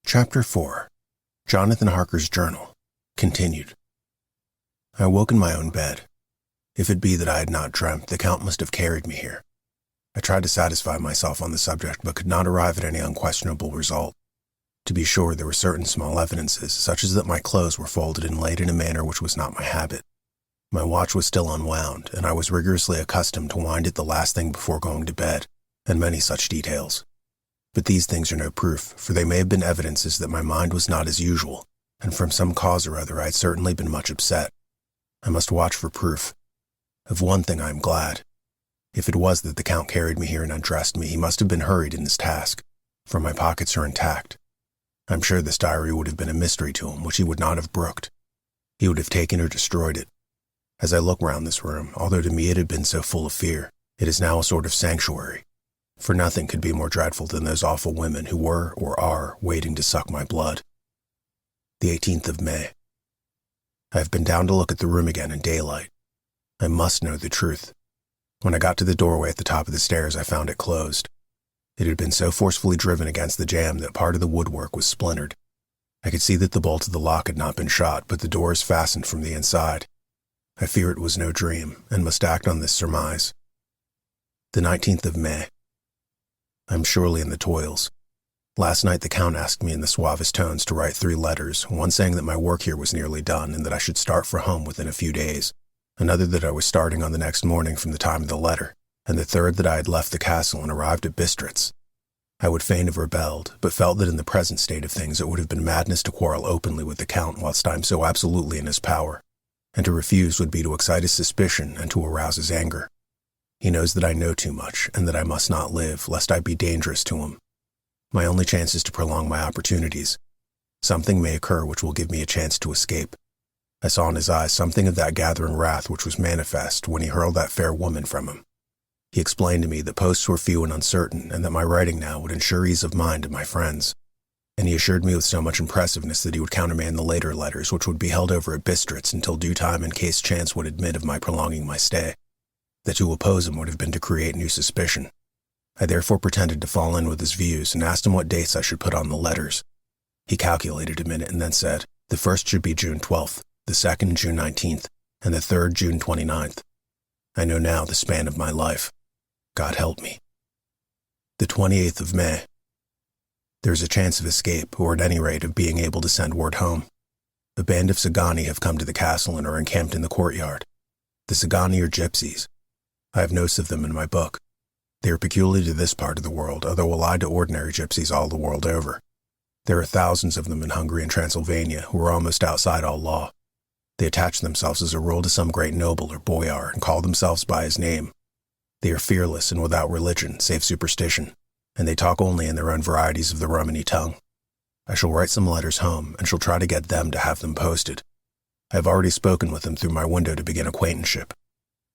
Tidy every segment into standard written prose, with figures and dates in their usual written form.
Chapter 4. Jonathan Harker's Journal. Continued. I awoke in my own bed. If it be that I had not dreamt, the Count must have carried me here. I tried to satisfy myself on the subject, but could not arrive at any unquestionable result. To be sure, there were certain small evidences, such as that my clothes were folded and laid in a manner which was not my habit. My watch was still unwound, and I was rigorously accustomed to wind it the last thing before going to bed, and many such details. But these things are no proof, for they may have been evidences that my mind was not as usual, and from some cause or other I had certainly been much upset. I must watch for proof. Of one thing I am glad. If it was that the Count carried me here and undressed me, he must have been hurried in his task, for my pockets are intact. I am sure this diary would have been a mystery to him, which he would not have brooked. He would have taken or destroyed it. As I look round this room, although to me it had been so full of fear, it is now a sort of sanctuary. For nothing could be more dreadful than those awful women who were, or are, waiting to suck my blood. The 18th of May. I have been down to look at the room again in daylight. I must know the truth. When I got to the doorway at the top of the stairs, I found it closed. It had been so forcefully driven against the jamb that part of the woodwork was splintered. I could see that the bolt of the lock had not been shot, but the door is fastened from the inside. I fear it was no dream, and must act on this surmise. The 19th of May. I am surely in the toils. Last night the Count asked me in the suavest tones to write 3 letters, one saying that my work here was nearly done and that I should start for home within a few days, another that I was starting on the next morning from the time of the letter, and the third that I had left the castle and arrived at Bistritz. I would fain have rebelled, but felt that in the present state of things it would have been madness to quarrel openly with the Count whilst I am so absolutely in his power, and to refuse would be to excite his suspicion and to arouse his anger. He knows that I know too much, and that I must not live, lest I be dangerous to him. My only chance is to prolong my opportunities. Something may occur which will give me a chance to escape. I saw in his eyes something of that gathering wrath which was manifest when he hurled that fair woman from him. He explained to me that posts were few and uncertain, and that my writing now would ensure ease of mind to my friends. And he assured me with so much impressiveness that he would countermand the later letters, which would be held over at Bistritz until due time in case chance would admit of my prolonging my stay. That to oppose him would have been to create new suspicion. I therefore pretended to fall in with his views and asked him what dates I should put on the letters. He calculated a minute and then said, the first should be June 12th, the second June 19th, and the third June 29th. I know now the span of my life. God help me. The 28th of May. There is a chance of escape, or at any rate of being able to send word home. A band of Sagani have come to the castle and are encamped in the courtyard. The Sagani are gypsies. I have notes of them in my book. They are peculiar to this part of the world, although allied to ordinary gypsies all the world over. There are thousands of them in Hungary and Transylvania who are almost outside all law. They attach themselves as a rule to some great noble or boyar and call themselves by his name. They are fearless and without religion, save superstition, and they talk only in their own varieties of the Romany tongue. I shall write some letters home, and shall try to get them to have them posted. I have already spoken with them through my window to begin acquaintanceship.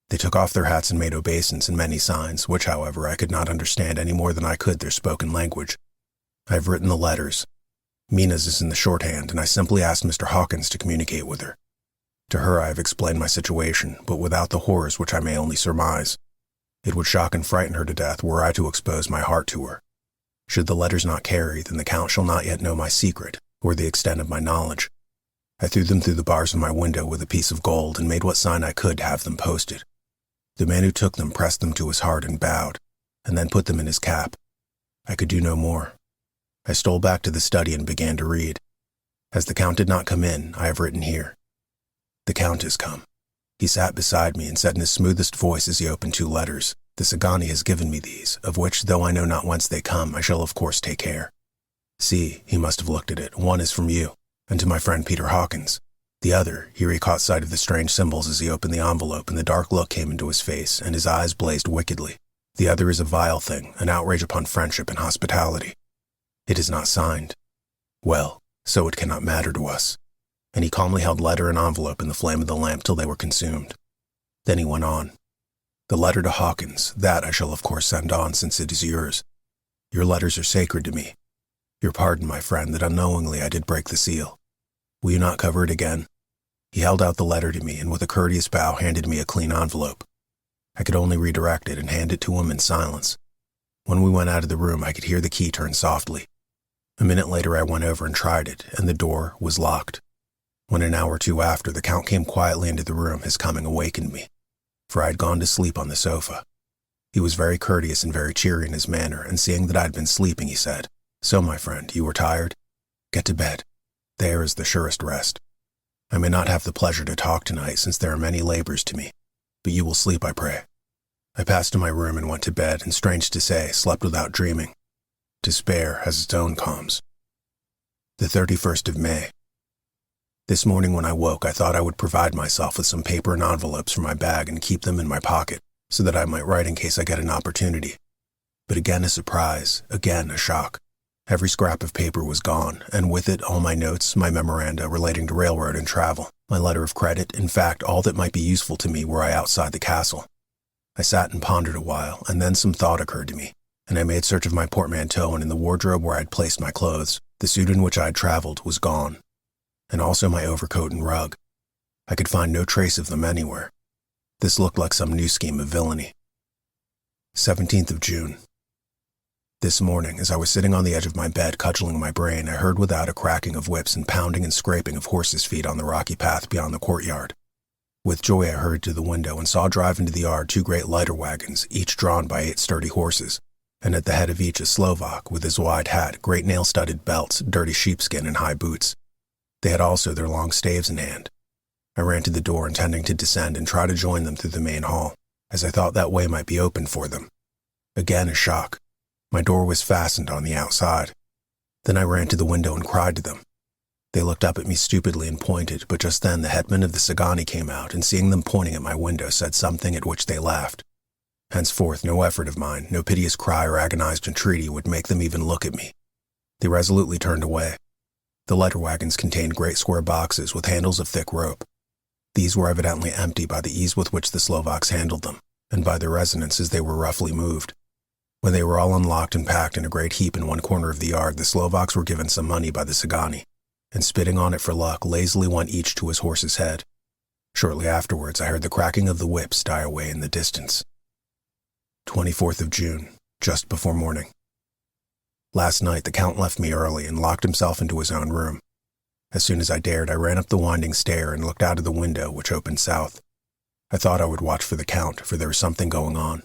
They took off their hats and made obeisance and many signs, which, however, I could not understand any more than I could their spoken language. I have written the letters. Mina's is in the shorthand, and I simply asked Mr. Hawkins to communicate with her. To her I have explained my situation, but without the horrors which I may only surmise. It would shock and frighten her to death were I to expose my heart to her. Should the letters not carry, then the Count shall not yet know my secret, or the extent of my knowledge. I threw them through the bars of my window with a piece of gold, and made what sign I could to have them posted. The man who took them pressed them to his heart and bowed, and then put them in his cap. I could do no more. I stole back to the study and began to read. As the Count did not come in, I have written here. The Count has come. He sat beside me and said in his smoothest voice as he opened 2 letters, the Sagani has given me these, of which, though I know not whence they come, I shall of course take care. See, he must have looked at it. One is from you, and to my friend Peter Hawkins. The other, here he caught sight of the strange symbols as he opened the envelope, and the dark look came into his face, and his eyes blazed wickedly. The other is a vile thing, an outrage upon friendship and hospitality. It is not signed. Well, so it cannot matter to us. And he calmly held letter and envelope in the flame of the lamp till they were consumed. Then he went on. The letter to Hawkins, that I shall of course send on, since it is yours. Your letters are sacred to me. Your pardon, my friend, that unknowingly I did break the seal. Will you not cover it again? He held out the letter to me, and with a courteous bow handed me a clean envelope. I could only redirect it and hand it to him in silence. When we went out of the room, I could hear the key turn softly. A minute later I went over and tried it, and the door was locked. When an hour or two after, the Count came quietly into the room, his coming awakened me, for I had gone to sleep on the sofa. He was very courteous and very cheery in his manner, and seeing that I had been sleeping, he said, "So, my friend, you were tired? Get to bed. There is the surest rest. I may not have the pleasure to talk tonight, since there are many labors to me, but you will sleep, I pray." I passed to my room and went to bed, and strange to say, slept without dreaming. Despair has its own calms. The 31st of May. This morning when I woke, I thought I would provide myself with some paper and envelopes from my bag and keep them in my pocket, so that I might write in case I get an opportunity. But again a surprise, again a shock. Every scrap of paper was gone, and with it all my notes, my memoranda relating to railroad and travel, my letter of credit, in fact, all that might be useful to me were I outside the castle. I sat and pondered a while, and then some thought occurred to me, and I made search of my portmanteau, and in the wardrobe where I had placed my clothes, the suit in which I had traveled was gone, and also my overcoat and rug. I could find no trace of them anywhere. This looked like some new scheme of villainy. 17th of June. This morning, as I was sitting on the edge of my bed cudgeling my brain, I heard without a cracking of whips and pounding and scraping of horses' feet on the rocky path beyond the courtyard. With joy I hurried to the window and saw drive into the yard 2 great lighter wagons, each drawn by 8 sturdy horses, and at the head of each a Slovak with his wide hat, great nail-studded belts, dirty sheepskin, and high boots. They had also their long staves in hand. I ran to the door, intending to descend and try to join them through the main hall, as I thought that way might be opened for them. Again a shock. My door was fastened on the outside. Then I ran to the window and cried to them. They looked up at me stupidly and pointed, but just then the hetman of the Sagani came out, and seeing them pointing at my window, said something at which they laughed. Henceforth no effort of mine, no piteous cry or agonized entreaty would make them even look at me. They resolutely turned away. The lighter wagons contained great square boxes with handles of thick rope. These were evidently empty by the ease with which the Slovaks handled them, and by their resonance as they were roughly moved. When they were all unlocked and packed in a great heap in one corner of the yard, the Slovaks were given some money by the Sagani, and spitting on it for luck, lazily went each to his horse's head. Shortly afterwards, I heard the cracking of the whips die away in the distance. 24th of June, just before morning. Last night, the Count left me early and locked himself into his own room. As soon as I dared, I ran up the winding stair and looked out of the window, which opened south. I thought I would watch for the Count, for there was something going on.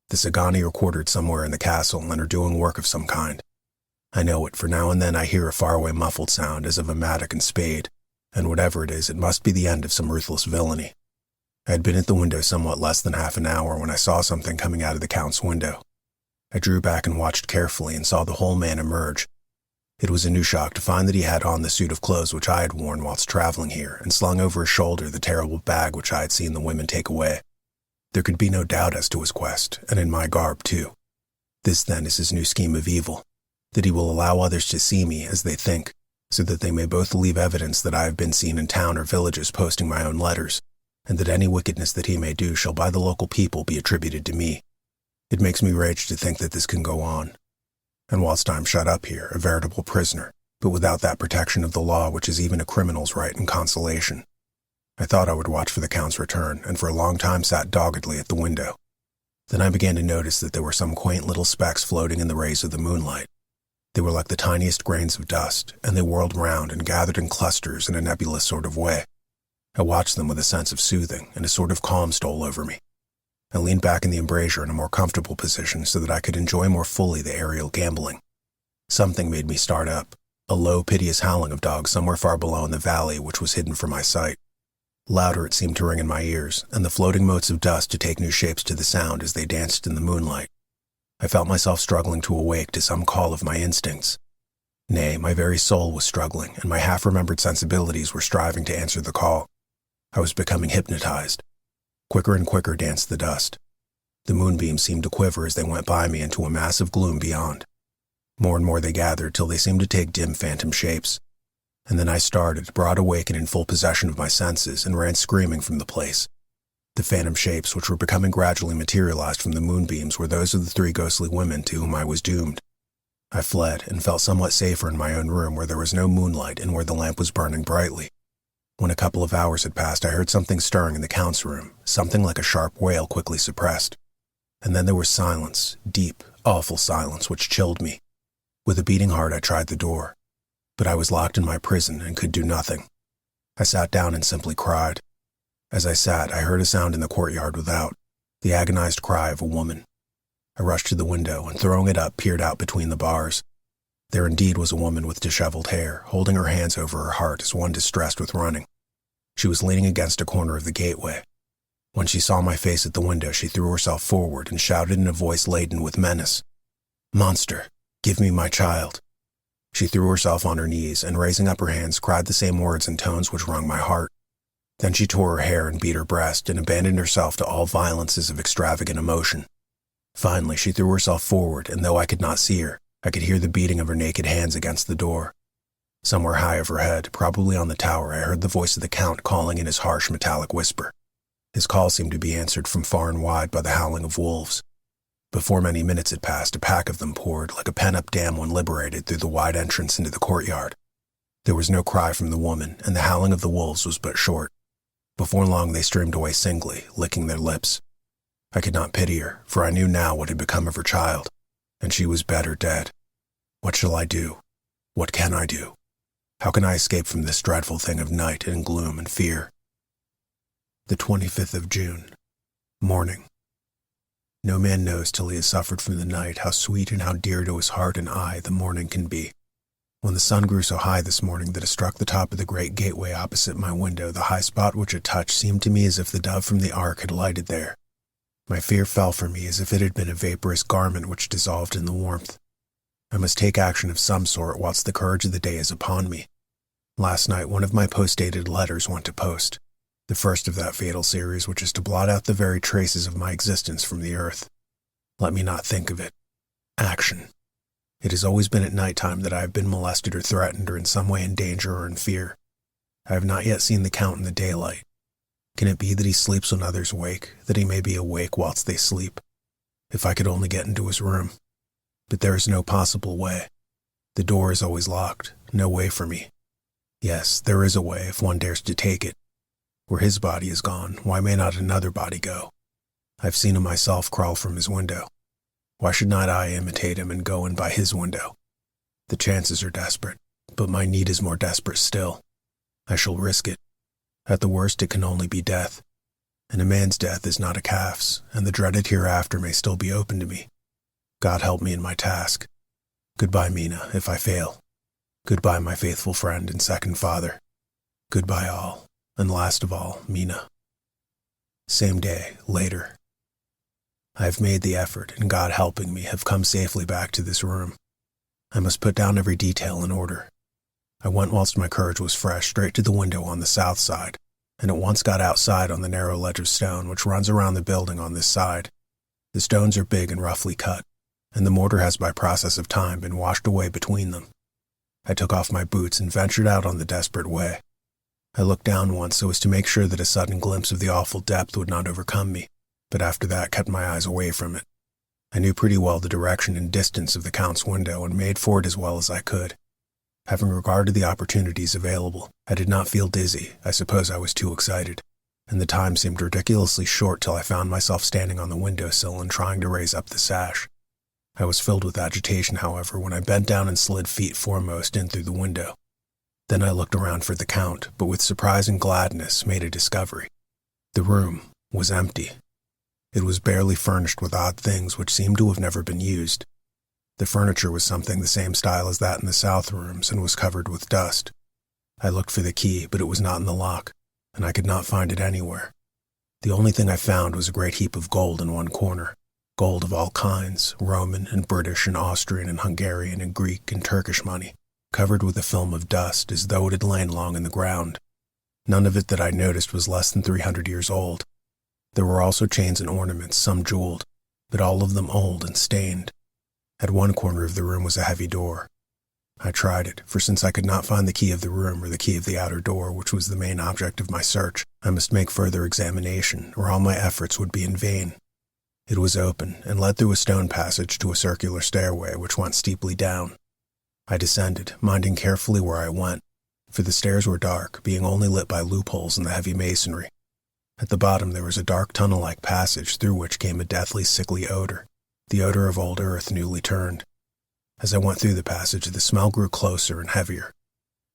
The Sagani are quartered somewhere in the castle and are doing work of some kind. I know it, for now and then I hear a faraway muffled sound as of a mattock and spade, and whatever it is, it must be the end of some ruthless villainy. I had been at the window somewhat less than half an hour when I saw something coming out of the Count's window. I drew back and watched carefully and saw the whole man emerge. It was a new shock to find that he had on the suit of clothes which I had worn whilst traveling here, and slung over his shoulder the terrible bag which I had seen the women take away. There could be no doubt as to his quest, and in my garb too. This then is his new scheme of evil, that he will allow others to see me as they think, so that they may both leave evidence that I have been seen in town or villages posting my own letters, and that any wickedness that he may do shall by the local people be attributed to me. It makes me rage to think that this can go on. And whilst I am shut up here, a veritable prisoner, but without that protection of the law which is even a criminal's right and consolation. I thought I would watch for the Count's return, and for a long time sat doggedly at the window. Then I began to notice that there were some quaint little specks floating in the rays of the moonlight. They were like the tiniest grains of dust, and they whirled round and gathered in clusters in a nebulous sort of way. I watched them with a sense of soothing, and a sort of calm stole over me. I leaned back in the embrasure in a more comfortable position so that I could enjoy more fully the aerial gambling. Something made me start up, a low, piteous howling of dogs somewhere far below in the valley which was hidden from my sight. Louder it seemed to ring in my ears, and the floating motes of dust to take new shapes to the sound as they danced in the moonlight. I felt myself struggling to awake to some call of my instincts. Nay, my very soul was struggling, and my half-remembered sensibilities were striving to answer the call. I was becoming hypnotized. Quicker and quicker danced the dust. The moonbeams seemed to quiver as they went by me into a mass of gloom beyond. More and more they gathered till they seemed to take dim phantom shapes. And then I started, broad awake and in full possession of my senses, and ran screaming from the place. The phantom shapes, which were becoming gradually materialized from the moonbeams, were those of the 3 ghostly women to whom I was doomed. I fled, and felt somewhat safer in my own room where there was no moonlight and where the lamp was burning brightly. When a couple of hours had passed, I heard something stirring in the Count's room, something like a sharp wail quickly suppressed. And then there was silence, deep, awful silence, which chilled me. With a beating heart, I tried the door, but I was locked in my prison and could do nothing. I sat down and simply cried. As I sat, I heard a sound in the courtyard without, the agonized cry of a woman. I rushed to the window and, throwing it up, peered out between the bars. There indeed was a woman with disheveled hair, holding her hands over her heart as one distressed with running. She was leaning against a corner of the gateway. When she saw my face at the window, she threw herself forward and shouted in a voice laden with menace, "Monster, give me my child." She threw herself on her knees and, raising up her hands, cried the same words in tones which wrung my heart. Then she tore her hair and beat her breast and abandoned herself to all violences of extravagant emotion. Finally, she threw herself forward, and though I could not see her, I could hear the beating of her naked hands against the door. Somewhere high overhead, probably on the tower, I heard the voice of the Count calling in his harsh metallic whisper. His call seemed to be answered from far and wide by the howling of wolves. Before many minutes had passed, a pack of them poured, like a pent-up dam when liberated, through the wide entrance into the courtyard. There was no cry from the woman, and the howling of the wolves was but short. Before long they streamed away singly, licking their lips. I could not pity her, for I knew now what had become of her child, and she was better dead. What shall I do? What can I do? How can I escape from this dreadful thing of night and gloom and fear? The 25th of June. Morning. No man knows till he has suffered from the night how sweet and how dear to his heart and eye the morning can be. When the sun grew so high this morning that it struck the top of the great gateway opposite my window, the high spot which it touched seemed to me as if the dove from the ark had lighted there. My fear fell from me as if it had been a vaporous garment which dissolved in the warmth. I must take action of some sort whilst the courage of the day is upon me. Last night one of my post-dated letters went to post, the first of that fatal series which is to blot out the very traces of my existence from the earth. Let me not think of it. Action. It has always been at night time that I have been molested or threatened or in some way in danger or in fear. I have not yet seen the Count in the daylight. Can it be that he sleeps when others wake, that he may be awake whilst they sleep? If I could only get into his room. But there is no possible way. The door is always locked, no way for me. Yes, there is a way if one dares to take it. Where his body is gone, why may not another body go? I've seen him myself crawl from his window. Why should not I imitate him and go in by his window? The chances are desperate, but my need is more desperate still. I shall risk it. At the worst, it can only be death. And a man's death is not a calf's, and the dreaded hereafter may still be open to me. God help me in my task. Goodbye, Mina, if I fail. Goodbye, my faithful friend and second father. Goodbye all, and last of all, Mina. Same day, later. I have made the effort, and God helping me, have come safely back to this room. I must put down every detail in order. I went whilst my courage was fresh straight to the window on the south side, and at once got outside on the narrow ledge of stone which runs around the building on this side. The stones are big and roughly cut, and the mortar has by process of time been washed away between them. I took off my boots and ventured out on the desperate way. I looked down once so as to make sure that a sudden glimpse of the awful depth would not overcome me, but after that kept my eyes away from it. I knew pretty well the direction and distance of the Count's window and made for it as well as I could. Having regarded the opportunities available, I did not feel dizzy. I suppose I was too excited, and the time seemed ridiculously short till I found myself standing on the windowsill and trying to raise up the sash. I was filled with agitation, however, when I bent down and slid feet foremost in through the window. Then I looked around for the Count, but with surprising gladness made a discovery. The room was empty. It was barely furnished with odd things which seemed to have never been used. The furniture was something the same style as that in the south rooms and was covered with dust. I looked for the key, but it was not in the lock, and I could not find it anywhere. The only thing I found was a great heap of gold in one corner. Gold of all kinds, Roman and British and Austrian and Hungarian and Greek and Turkish money, covered with a film of dust as though it had lain long in the ground. None of it that I noticed was less than 300 years old. There were also chains and ornaments, some jeweled, but all of them old and stained. At one corner of the room was a heavy door. I tried it, for since I could not find the key of the room or the key of the outer door, which was the main object of my search, I must make further examination, or all my efforts would be in vain. It was open, and led through a stone passage to a circular stairway which went steeply down. I descended, minding carefully where I went, for the stairs were dark, being only lit by loopholes in the heavy masonry. At the bottom there was a dark tunnel-like passage through which came a deathly, sickly odor, the odor of old earth newly turned. As I went through the passage, the smell grew closer and heavier.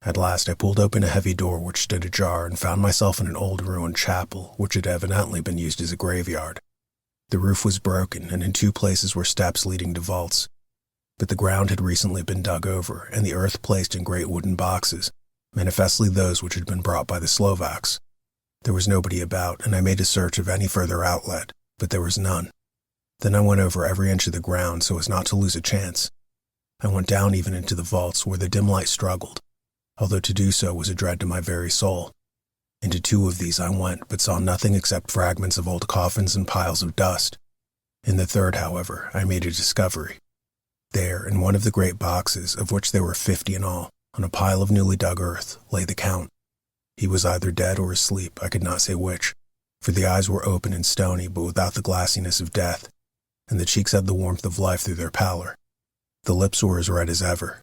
At last, I pulled open a heavy door which stood ajar and found myself in an old ruined chapel, which had evidently been used as a graveyard. The roof was broken, and in 2 places were steps leading to vaults. But the ground had recently been dug over, and the earth placed in great wooden boxes, manifestly those which had been brought by the Slovaks. There was nobody about, and I made a search of any further outlet, but there was none. Then I went over every inch of the ground so as not to lose a chance. I went down even into the vaults where the dim light struggled, although to do so was a dread to my very soul. Into 2 of these I went, but saw nothing except fragments of old coffins and piles of dust. In the 3rd, however, I made a discovery. There, in one of the great boxes, of which there were 50 in all, on a pile of newly dug earth, lay the Count. He was either dead or asleep, I could not say which, for the eyes were open and stony but without the glassiness of death, and the cheeks had the warmth of life through their pallor. The lips were as red as ever,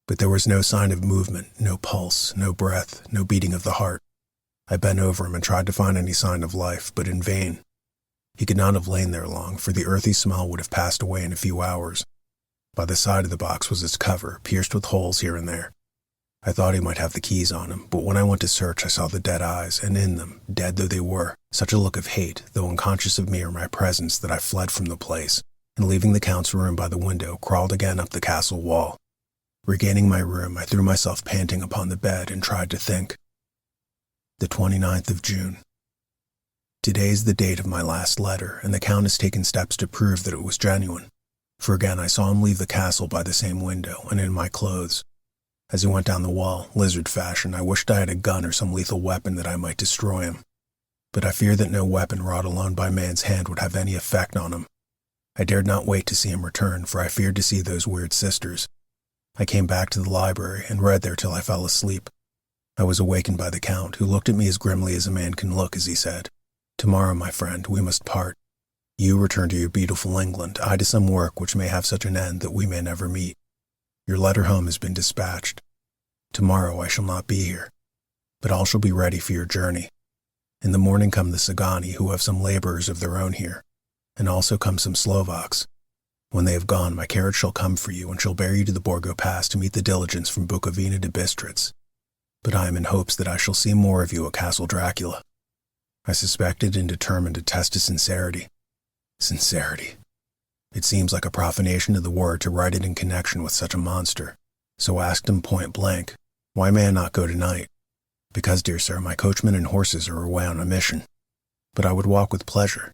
but there was no sign of movement, no pulse, no breath, no beating of the heart. I bent over him and tried to find any sign of life, but in vain. He could not have lain there long, for the earthy smell would have passed away in a few hours. By the side of the box was its cover, pierced with holes here and there. I thought he might have the keys on him, but when I went to search I saw the dead eyes, and in them, dead though they were, such a look of hate, though unconscious of me or my presence, that I fled from the place, and leaving the Count's room by the window, crawled again up the castle wall. Regaining my room, I threw myself panting upon the bed and tried to think. The 29th of June. Today is the date of my last letter, and the Count has taken steps to prove that it was genuine. For again I saw him leave the castle by the same window, and in my clothes. As he went down the wall, lizard fashion, I wished I had a gun or some lethal weapon that I might destroy him. But I fear that no weapon wrought alone by man's hand would have any effect on him. I dared not wait to see him return, for I feared to see those weird sisters. I came back to the library and read there till I fell asleep. I was awakened by the Count, who looked at me as grimly as a man can look as he said, "Tomorrow, my friend, we must part. You return to your beautiful England, I to some work which may have such an end that we may never meet. Your letter home has been dispatched. Tomorrow I shall not be here, but all shall be ready for your journey. In the morning come the Sagani, who have some laborers of their own here, and also come some Slovaks. When they have gone, my carriage shall come for you and shall bear you to the Borgo Pass to meet the diligence from Bukovina to Bistritz. But I am in hopes that I shall see more of you at Castle Dracula." I suspected and determined to test his sincerity. Sincerity. It seems like a profanation of the word to write it in connection with such a monster, so asked him point blank, "Why may I not go tonight?" "Because, dear sir, my coachman and horses are away on a mission." "But I would walk with pleasure.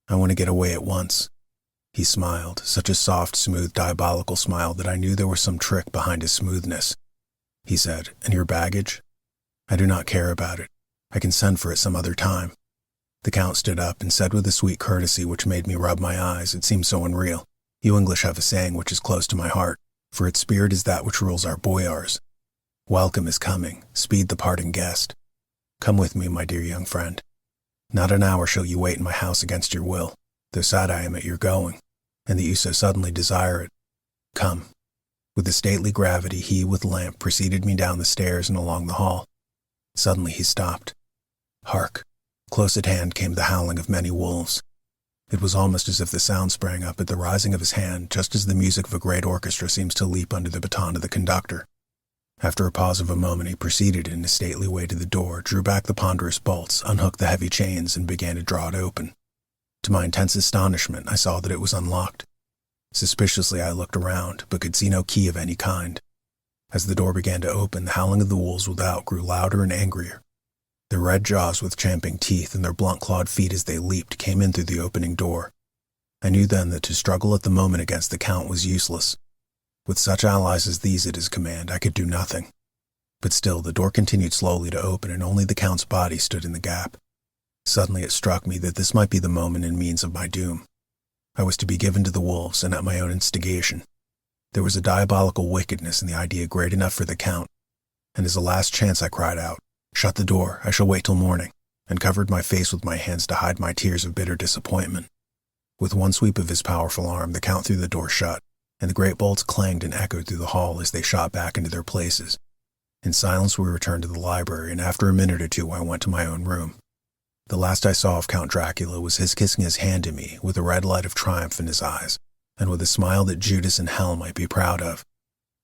I want to get away at once." He smiled, such a soft, smooth, diabolical smile that I knew there was some trick behind his smoothness. He said, "And your baggage?" "I do not care about it. I can send for it some other time." The Count stood up and said with a sweet courtesy which made me rub my eyes, it seemed so unreal, "You English have a saying which is close to my heart, for its spirit is that which rules our boyars. Welcome is coming, speed the parting guest. Come with me, my dear young friend. Not an hour shall you wait in my house against your will, though sad I am at your going, and that you so suddenly desire it. Come." With a stately gravity, he, with lamp, preceded me down the stairs and along the hall. Suddenly he stopped. Hark! Close at hand came the howling of many wolves. It was almost as if the sound sprang up at the rising of his hand, just as the music of a great orchestra seems to leap under the baton of the conductor. After a pause of a moment, he proceeded in a stately way to the door, drew back the ponderous bolts, unhooked the heavy chains, and began to draw it open. To my intense astonishment, I saw that it was unlocked. Suspiciously I looked around, but could see no key of any kind. As the door began to open, the howling of the wolves without grew louder and angrier. Their red jaws with champing teeth and their blunt-clawed feet as they leaped came in through the opening door. I knew then that to struggle at the moment against the Count was useless. With such allies as these at his command, I could do nothing. But still, the door continued slowly to open, and only the Count's body stood in the gap. Suddenly it struck me that this might be the moment and means of my doom. I was to be given to the wolves, and at my own instigation. There was a diabolical wickedness in the idea great enough for the Count, and as a last chance I cried out, "Shut the door, I shall wait till morning," and covered my face with my hands to hide my tears of bitter disappointment. With one sweep of his powerful arm, the Count threw the door shut, and the great bolts clanged and echoed through the hall as they shot back into their places. In silence we returned to the library, and after a minute or two I went to my own room. The last I saw of Count Dracula was his kissing his hand to me with a red light of triumph in his eyes, and with a smile that Judas in hell might be proud of.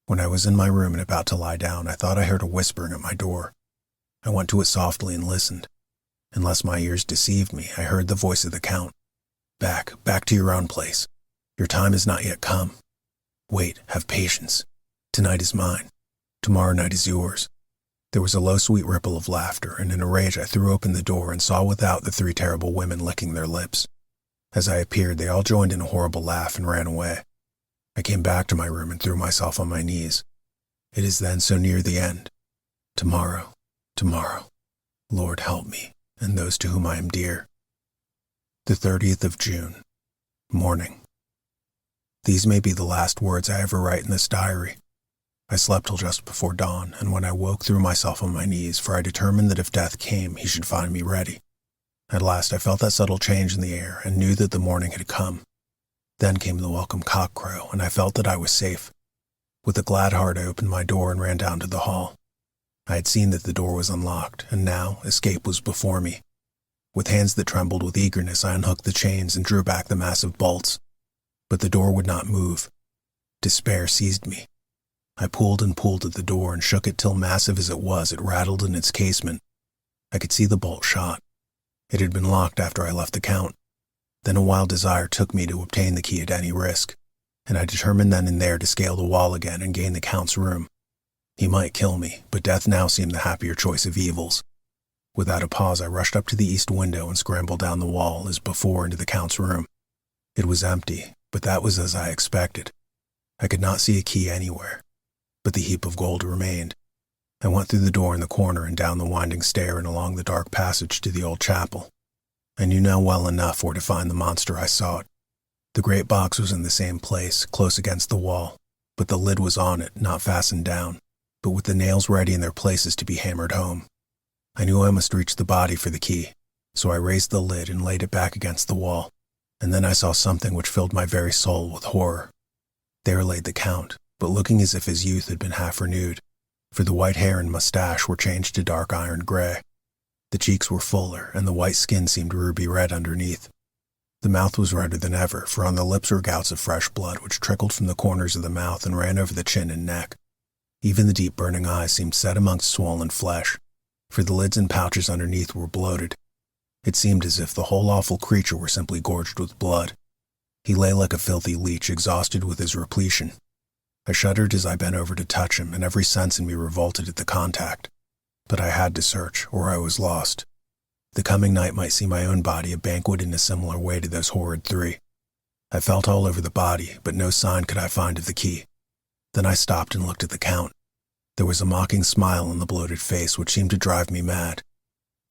When I was in my room and about to lie down, I thought I heard a whispering at my door. I went to it softly and listened. Unless my ears deceived me, I heard the voice of the Count. Back to your own place. Your time has not yet come. Wait, have patience. Tonight is mine. Tomorrow night is yours. There was a low, sweet ripple of laughter, and in a rage I threw open the door and saw without the 3 terrible women licking their lips. As I appeared, they all joined in a horrible laugh and ran away. I came back to my room and threw myself on my knees. It is then so near the end. Tomorrow. Lord, help me, and those to whom I am dear. The 30th of June. Morning. These may be the last words I ever write in this diary. I slept till just before dawn, and when I woke threw myself on my knees, for I determined that if death came, he should find me ready. At last I felt that subtle change in the air, and knew that the morning had come. Then came the welcome cockcrow, and I felt that I was safe. With a glad heart I opened my door and ran down to the hall. I had seen that the door was unlocked, and now escape was before me. With hands that trembled with eagerness, I unhooked the chains and drew back the massive bolts. But the door would not move. Despair seized me. I pulled and pulled at the door and shook it till, massive as it was, it rattled in its casement. I could see the bolt shot. It had been locked after I left the Count. Then a wild desire took me to obtain the key at any risk, and I determined then and there to scale the wall again and gain the Count's room. He might kill me, but death now seemed the happier choice of evils. Without a pause, I rushed up to the east window and scrambled down the wall as before into the Count's room. It was empty, but that was as I expected. I could not see a key anywhere, but the heap of gold remained. I went through the door in the corner and down the winding stair and along the dark passage to the old chapel. I knew now well enough where to find the monster I sought. The great box was in the same place, close against the wall, but the lid was on it, not fastened down, but with the nails ready in their places to be hammered home. I knew I must reach the body for the key, so I raised the lid and laid it back against the wall, and then I saw something which filled my very soul with horror. There lay the Count, but looking as if his youth had been half renewed, for the white hair and mustache were changed to dark iron gray. The cheeks were fuller, and the white skin seemed ruby red underneath. The mouth was redder than ever, for on the lips were gouts of fresh blood which trickled from the corners of the mouth and ran over the chin and neck. Even the deep burning eyes seemed set amongst swollen flesh, for the lids and pouches underneath were bloated. It seemed as if the whole awful creature were simply gorged with blood. He lay like a filthy leech, exhausted with his repletion. I shuddered as I bent over to touch him, and every sense in me revolted at the contact. But I had to search, or I was lost. The coming night might see my own body a banquet in a similar way to those horrid 3. I felt all over the body, but no sign could I find of the key. Then I stopped and looked at the Count. There was a mocking smile on the bloated face which seemed to drive me mad.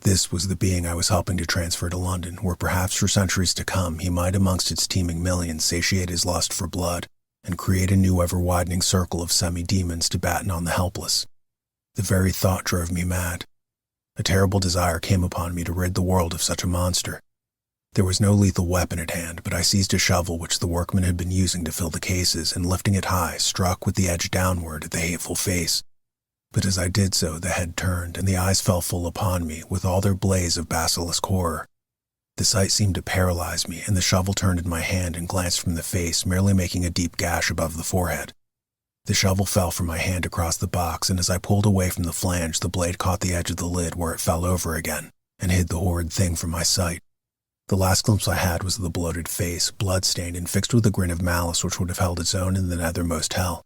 This was the being I was helping to transfer to London, where perhaps for centuries to come he might amongst its teeming millions satiate his lust for blood and create a new ever-widening circle of semi-demons to batten on the helpless. The very thought drove me mad. A terrible desire came upon me to rid the world of such a monster. There was no lethal weapon at hand, but I seized a shovel which the workmen had been using to fill the cases, and lifting it high, struck with the edge downward at the hateful face. But as I did so, the head turned, and the eyes fell full upon me, with all their blaze of basilisk horror. The sight seemed to paralyze me, and the shovel turned in my hand and glanced from the face, merely making a deep gash above the forehead. The shovel fell from my hand across the box, and as I pulled away from the flange, the blade caught the edge of the lid where it fell over again, and hid the horrid thing from my sight. The last glimpse I had was of the bloated face, blood-stained and fixed with a grin of malice which would have held its own in the nethermost hell.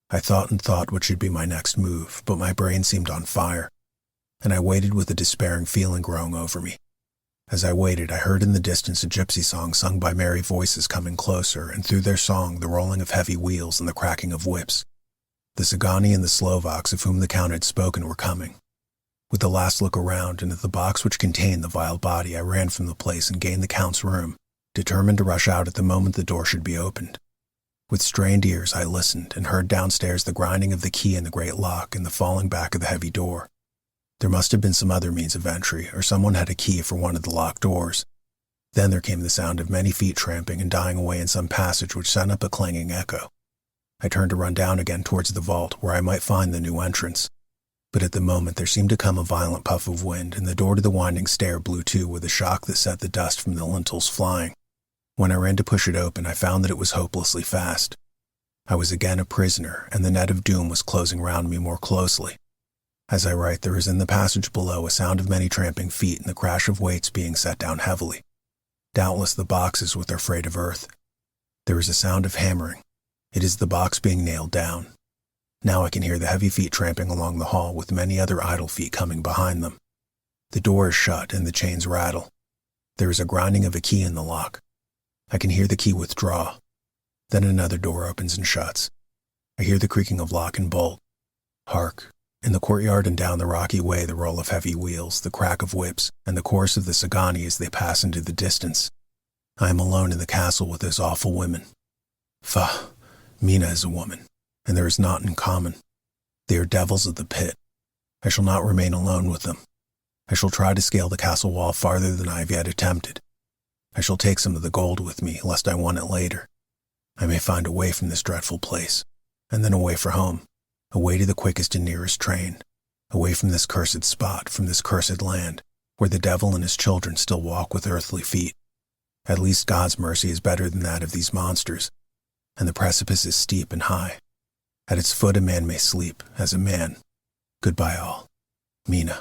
I thought and thought what should be my next move, but my brain seemed on fire, and I waited with a despairing feeling growing over me. As I waited, I heard in the distance a gypsy song sung by merry voices coming closer, and through their song the rolling of heavy wheels and the cracking of whips. The Zagani and the Slovaks of whom the Count had spoken were coming. With the last look around and at the box which contained the vile body, I ran from the place and gained the Count's room, determined to rush out at the moment the door should be opened. With strained ears I listened, and heard downstairs the grinding of the key in the great lock and the falling back of the heavy door. There must have been some other means of entry, or someone had a key for one of the locked doors. Then there came the sound of many feet tramping and dying away in some passage which sent up a clanging echo. I turned to run down again towards the vault, where I might find the new entrance. But at the moment there seemed to come a violent puff of wind, and the door to the winding stair blew to with a shock that set the dust from the lintels flying. When I ran to push it open, I found that it was hopelessly fast. I was again a prisoner, and the net of doom was closing round me more closely. As I write, there is in the passage below a sound of many tramping feet and the crash of weights being set down heavily. Doubtless the boxes with their freight of earth. There is a sound of hammering. It is the box being nailed down. Now I can hear the heavy feet tramping along the hall with many other idle feet coming behind them. The door is shut and the chains rattle. There is a grinding of a key in the lock. I can hear the key withdraw. Then another door opens and shuts. I hear the creaking of lock and bolt. Hark! In the courtyard and down the rocky way, the roll of heavy wheels, the crack of whips, and the chorus of the Sagani as they pass into the distance. I am alone in the castle with those awful women. Faugh! Mina is a woman, and there is naught in common. They are devils of the pit. I shall not remain alone with them. I shall try to scale the castle wall farther than I have yet attempted. I shall take some of the gold with me, lest I want it later. I may find a way from this dreadful place, and then away for home, away to the quickest and nearest train, away from this cursed spot, from this cursed land, where the devil and his children still walk with earthly feet. At least God's mercy is better than that of these monsters, and the precipice is steep and high. At its foot a man may sleep, as a man. Goodbye all. Mina.